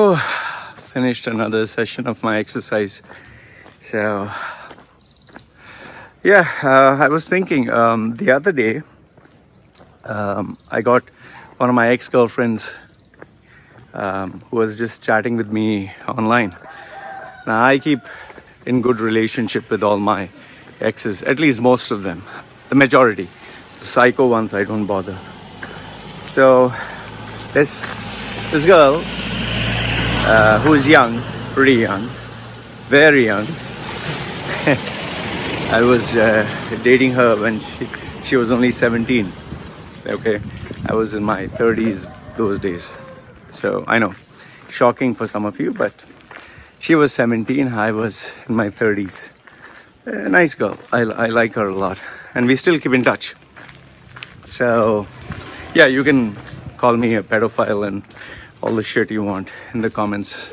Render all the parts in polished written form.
Oh, finished another session of my exercise. So, yeah, I was thinking the other day, I got one of my ex-girlfriends who was just chatting with me online. Now, I keep in good relationship with all my exes, at least most of them, the majority. The psycho ones, I don't bother. So, this girl who is young, pretty young, very young. I was dating her when she was only 17. Okay, I was in my 30s those days. So I know, shocking for some of you, but she was 17, I was in my 30s. Nice girl, I like her a lot, and we still keep in touch. So yeah, you can call me a pedophile and all the shit you want in the comments.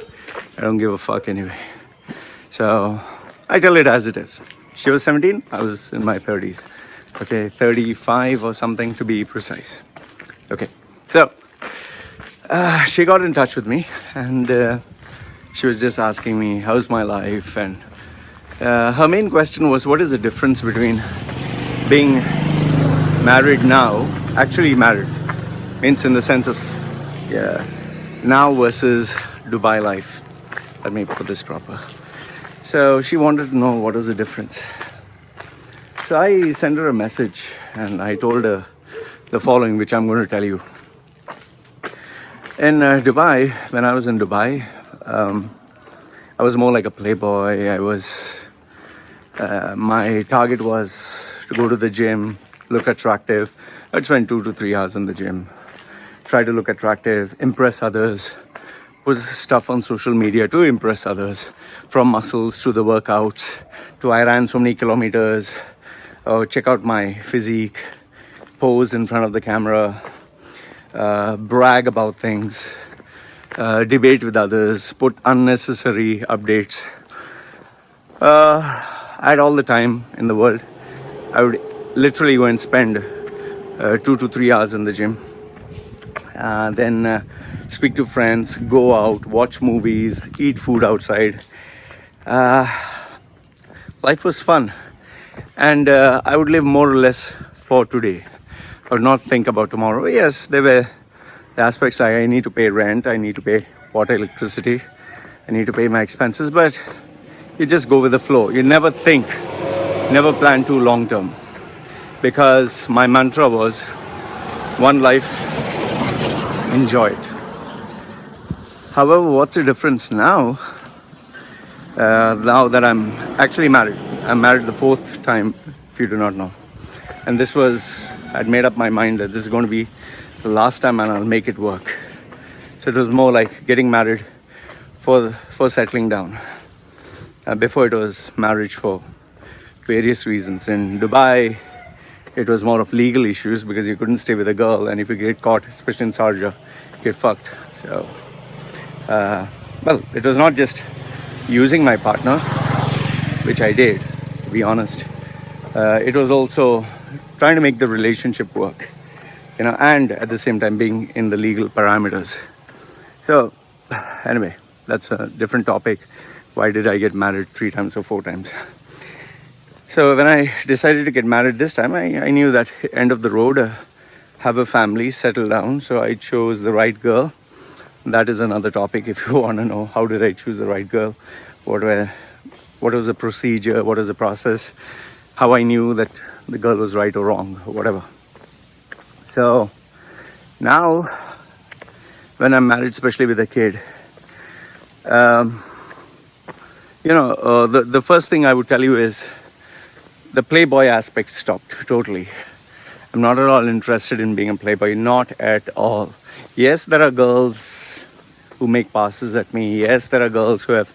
I don't give a fuck anyway. So I tell it as it is. She was 17, I was in my 30s. Okay, 35 or something to be precise. Okay, so she got in touch with me, and she was just asking me how's my life, and her main question was, what is the difference between being married now, actually married, means in the sense of now versus Dubai life. Let me put this proper. So she wanted to know what is the difference. So I sent her a message and I told her the following, which I'm going to tell you. In Dubai, when I was in Dubai, I was more like a playboy. My target was to go to the gym, look attractive. I'd spend 2 to 3 hours in the gym. Try to look attractive, impress others, put stuff on social media to impress others, from muscles to the workouts, to I ran so many kilometers, check out my physique, pose in front of the camera, brag about things, debate with others, put unnecessary updates. I had all the time in the world. I would literally go and spend 2 to 3 hours in the gym. Then speak to friends, go out, watch movies, eat food outside. Life was fun, and I would live more or less for today. I would not think about tomorrow. Yes, there were the aspects like I need to pay rent, I need to pay water, electricity, I need to pay my expenses, but you just go with the flow. You never think, never plan too long term, because my mantra was one life, enjoy it. However, what's the difference now? Now that I'm actually married. I'm married the 4th time, if you do not know. And this was, I'd made up my mind that this is going to be the last time and I'll make it work. So it was more like getting married for settling down. Before it was marriage for various reasons. In Dubai, it was more of legal issues because you couldn't stay with a girl, and if you get caught, especially in Sharjah, you get fucked. So, well, it was not just using my partner, which I did, to be honest. It was also trying to make the relationship work, and at the same time being in the legal parameters. So, anyway, that's a different topic. Why did I get married 3 times or 4 times? So when I decided to get married this time, I knew that end of the road, have a family, settle down. So I chose the right girl. That is another topic if you want to know how did I choose the right girl, what was the procedure, what was the process, how I knew that the girl was right or wrong, or whatever. So now when I'm married, especially with a kid, the first thing I would tell you is the playboy aspect stopped totally. I'm not at all interested in being a playboy, not at all. Yes, there are girls who make passes at me. Yes, there are girls who have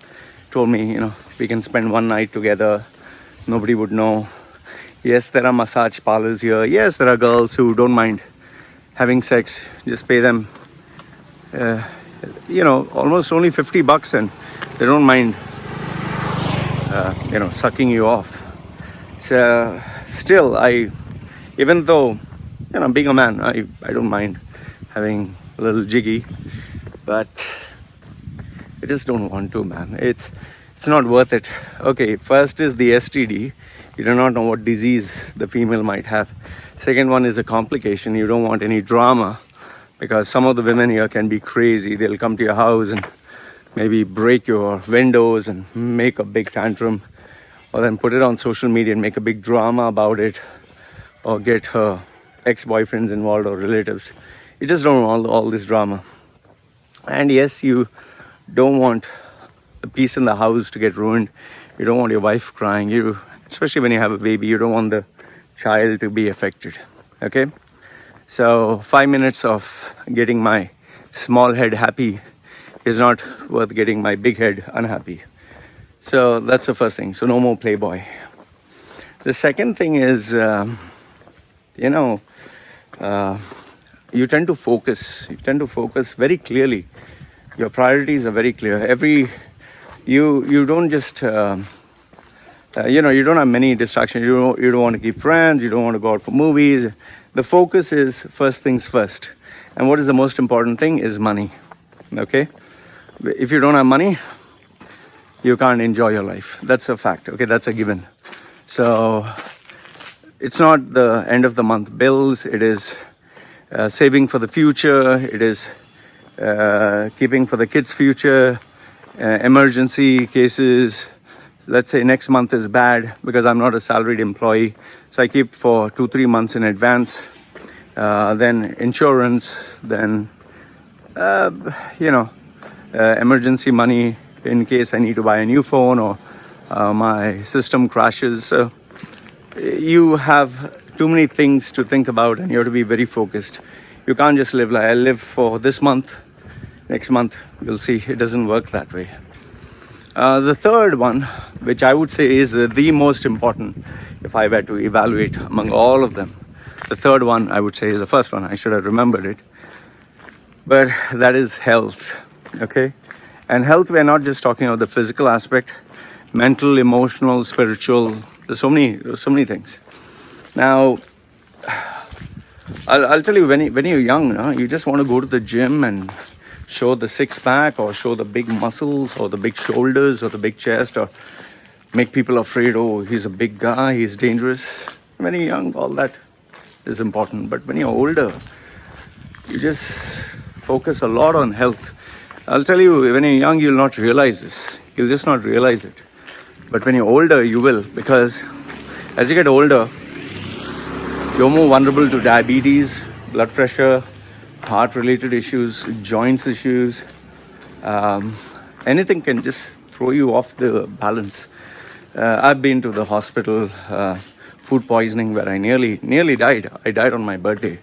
told me, we can spend one night together, nobody would know. Yes, there are massage parlors here. Yes, there are girls who don't mind having sex. Just pay them, almost only $50, and they don't mind, sucking you off. So still, even though, being a man, I don't mind having a little jiggy, but I just don't want to, man. It's not worth it. Okay, first is the STD. You do not know what disease the female might have. Second one is a complication. You don't want any drama, because some of the women here can be crazy. They'll come to your house and maybe break your windows and make a big tantrum, or then put it on social media and make a big drama about it, or get her ex-boyfriends involved or relatives. You just don't want all this drama. And yes, you don't want the peace in the house to get ruined. You don't want your wife crying. Especially when you have a baby, you don't want the child to be affected. Okay? So 5 minutes of getting my small head happy is not worth getting my big head unhappy. So that's the first thing. So no more Playboy. The second thing is, you tend to focus. You tend to focus very clearly. Your priorities are very clear. You don't just, you don't have many distractions. You don't want to keep friends. You don't want to go out for movies. The focus is first things first. And what is the most important thing is money. Okay? If you don't have money, you can't enjoy your life. That's a fact. Okay? That's a given. So it's not the end of the month bills. It is saving for the future. It is keeping for the kids' future, emergency cases. Let's say next month is bad because I'm not a salaried employee, so I keep for 2-3 months in advance. Then insurance, then emergency money in case I need to buy a new phone or my system crashes. So you have too many things to think about, and you have to be very focused. You can't just live like I live for this month, next month you'll see. It doesn't work that way. The third one, which I would say is the most important, if I were to evaluate among all of them, the third one I would say is the first one. I should have remembered it. But that is health. Okay? And health, we're not just talking about the physical aspect, mental, emotional, spiritual. There's so many things. Now, I'll tell you, when you're young, you just want to go to the gym and show the six-pack or show the big muscles or the big shoulders or the big chest, or make people afraid, oh, he's a big guy, he's dangerous. When you're young, all that is important. But when you're older, you just focus a lot on health. I'll tell you, when you're young, you'll not realize this. You'll just not realize it. But when you're older, you will, because as you get older, you're more vulnerable to diabetes, blood pressure, heart-related issues, joints issues. Anything can just throw you off the balance. I've been to the hospital, food poisoning, where I nearly died. I died on my birthday.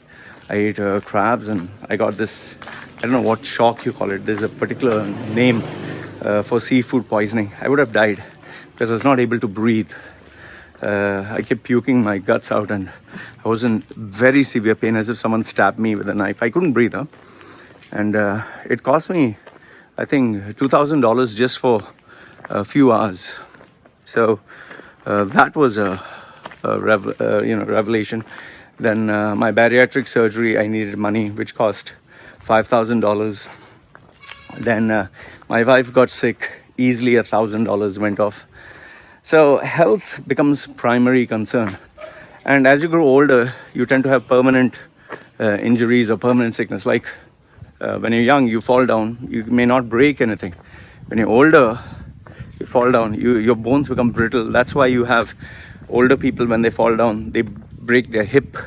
I ate crabs and I got this, I don't know what shock you call it. There's a particular name for seafood poisoning. I would have died because I was not able to breathe. I kept puking my guts out, and I was in very severe pain, as if someone stabbed me with a knife. I couldn't breathe, and it cost me, I think, $2,000 just for a few hours. So that was a revelation. Then my bariatric surgery, I needed money, which cost $5,000. Then my wife got sick. Easily $1,000 went off. So health becomes primary concern. And as you grow older, you tend to have permanent injuries or permanent sickness. Like when you're young, you fall down, you may not break anything. When you're older, you fall down, your bones become brittle. That's why you have older people, when they fall down, they break their hip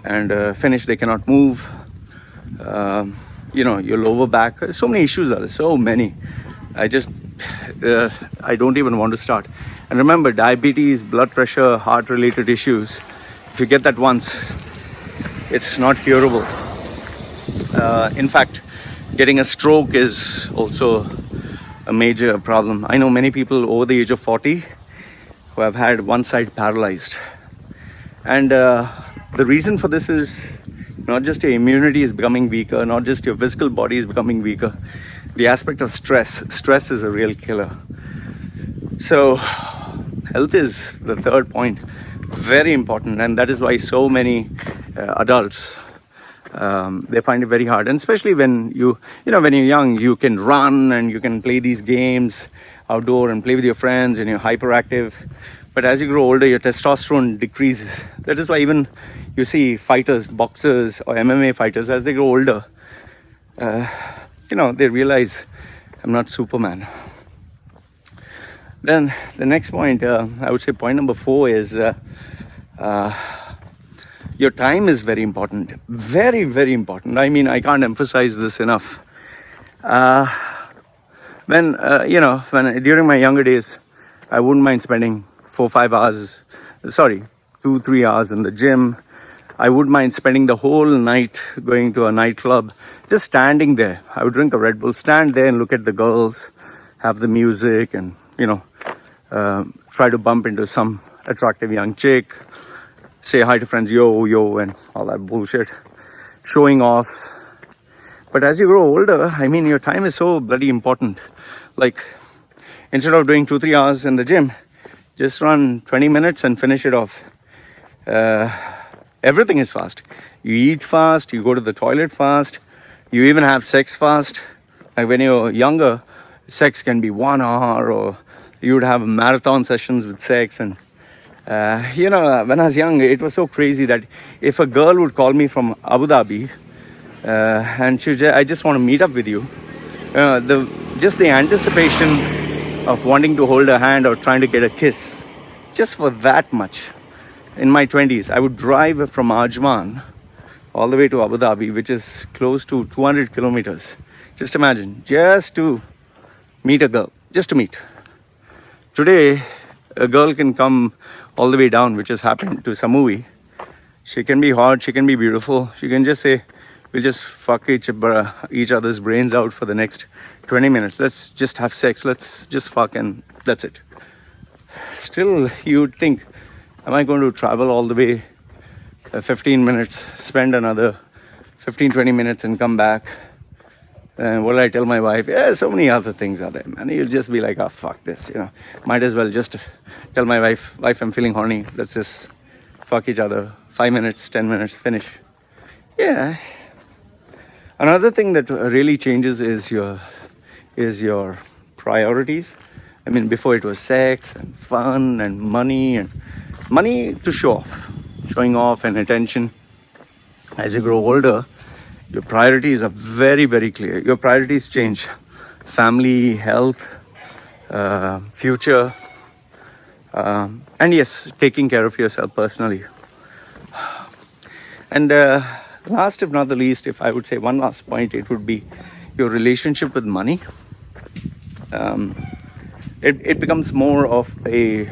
and finish, they cannot move. Your lower back. So many issues are there, so many. I don't even want to start. And remember, diabetes, blood pressure, heart-related issues, if you get that once, it's not curable. In fact, getting a stroke is also a major problem. I know many people over the age of 40 who have had one side paralyzed. And the reason for this is not just your immunity is becoming weaker, not just your physical body is becoming weaker. The aspect of stress. Stress is a real killer. So health is the third point, very important, and that is why so many adults They find it very hard, and especially when when you're young, you can run and you can play these games outdoor and play with your friends, and you're hyperactive. But as you grow older, your testosterone decreases. That is why even you see fighters, boxers, or MMA fighters, as they grow older, they realize I'm not Superman. Then the next point, I would say point number 4 is your time is very important. Very, very important. I mean, I can't emphasize this enough. When during my younger days, I wouldn't mind spending 4-5 hours, 2-3 hours in the gym. I wouldn't mind spending the whole night going to a nightclub, just standing there. I would drink a Red Bull, stand there and look at the girls, have the music, and try to bump into some attractive young chick, say hi to friends, yo, and all that bullshit, showing off. But as you grow older, I mean, your time is so bloody important. Like, instead of doing 2-3 hours in the gym, just run 20 minutes and finish it off. Everything is fast. You eat fast, you go to the toilet fast, you even have sex fast. Like when you're younger, sex can be 1 hour, or you would have marathon sessions with sex. And when I was young, it was so crazy that if a girl would call me from Abu Dhabi and I just want to meet up with you, the anticipation of wanting to hold her hand or trying to get a kiss, just for that much. In my 20s, I would drive from Ajman all the way to Abu Dhabi, which is close to 200 kilometers. Just imagine, just to meet a girl, just to meet. Today, a girl can come all the way down, which has happened to Samui. She can be hot, she can be beautiful. She can just say, we'll just fuck each other's brains out for the next 20 minutes. Let's just have sex. Let's just fuck, and that's it. Still, you'd think, am I going to travel all the way 15 minutes, spend another 15-20 minutes and come back? And what will I tell my wife? Yeah, so many other things are there, man. You'll just be like, oh, fuck this, Might as well just tell my wife, I'm feeling horny. Let's just fuck each other. 5 minutes, 10 minutes, finish. Yeah. Another thing that really changes is your priorities. I mean, before it was sex and fun and money to showing off and attention. As you grow older, your priorities are very, very clear. Your priorities change. Family, health, future, and yes, taking care of yourself personally. And last, if not the least, if I would say one last point, it would be your relationship with money. It becomes more of a,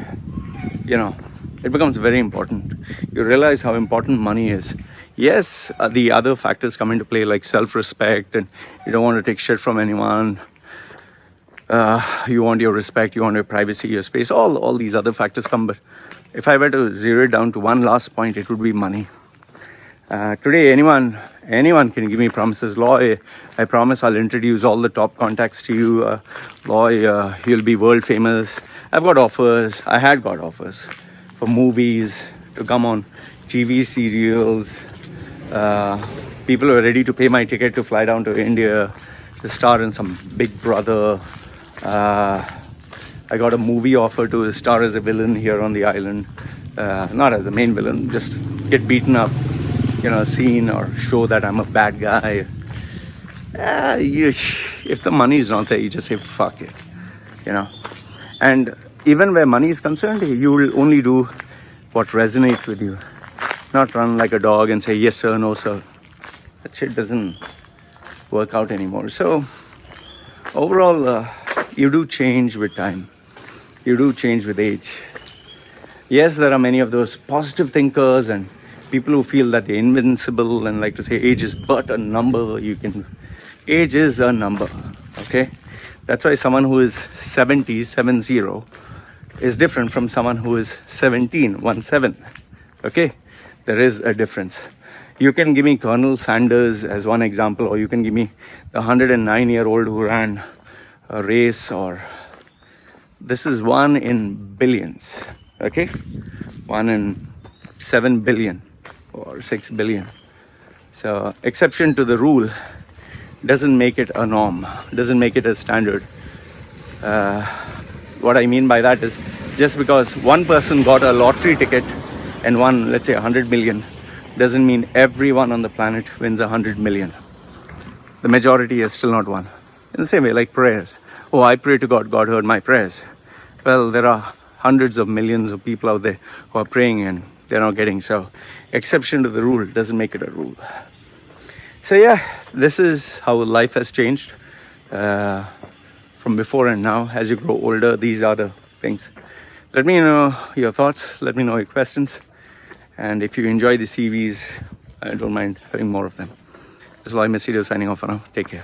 it becomes very important. You realize how important money is. Yes, the other factors come into play, like self-respect, and you don't want to take shit from anyone. You want your respect, you want your privacy, your space, all these other factors come. But if I were to zero it down to one last point, it would be money. Today, anyone can give me promises. Loy, I promise I'll introduce all the top contacts to you. Loy, you'll be world famous. I've got offers. I had got offers for movies to come on, TV serials. People were ready to pay my ticket to fly down to India to star in some Big Brother. I got a movie offer to star as a villain here on the island. Not as a main villain, just get beaten up. Scene or show that I'm a bad guy. If the money is not there, you just say fuck it. And even where money is concerned, you will only do what resonates with you, not run like a dog and say yes sir, no sir. That shit doesn't work out anymore. So overall, you do change with time. You do change with age. Yes, there are many of those positive thinkers and people who feel that they're invincible and like to say age is but a number. Age is a number, okay? That's why someone who is 70 is different from someone who is 17, okay? There is a difference. You can give me Colonel Sanders as one example, or you can give me the 109-year-old who ran a race, or this is 1 in billions, okay? 1 in 7 billion. Or 6 billion. So exception to the rule doesn't make it a norm, doesn't make it a standard. What I mean by that is, just because one person got a lottery ticket and won, let's say, 100 million, doesn't mean everyone on the planet wins 100 million. The majority has still not won. In the same way, like prayers. Oh, I pray to God, God heard my prayers. Well, there are hundreds of millions of people out there who are praying and they're not getting. So exception to the rule doesn't make it a rule. So yeah, this is how life has changed from before and now. As you grow older, these are the things. Let me know your thoughts. Let me know your questions. And if you enjoy the CVs, I don't mind having more of them. This is Loy Machedo signing off for now. Take care.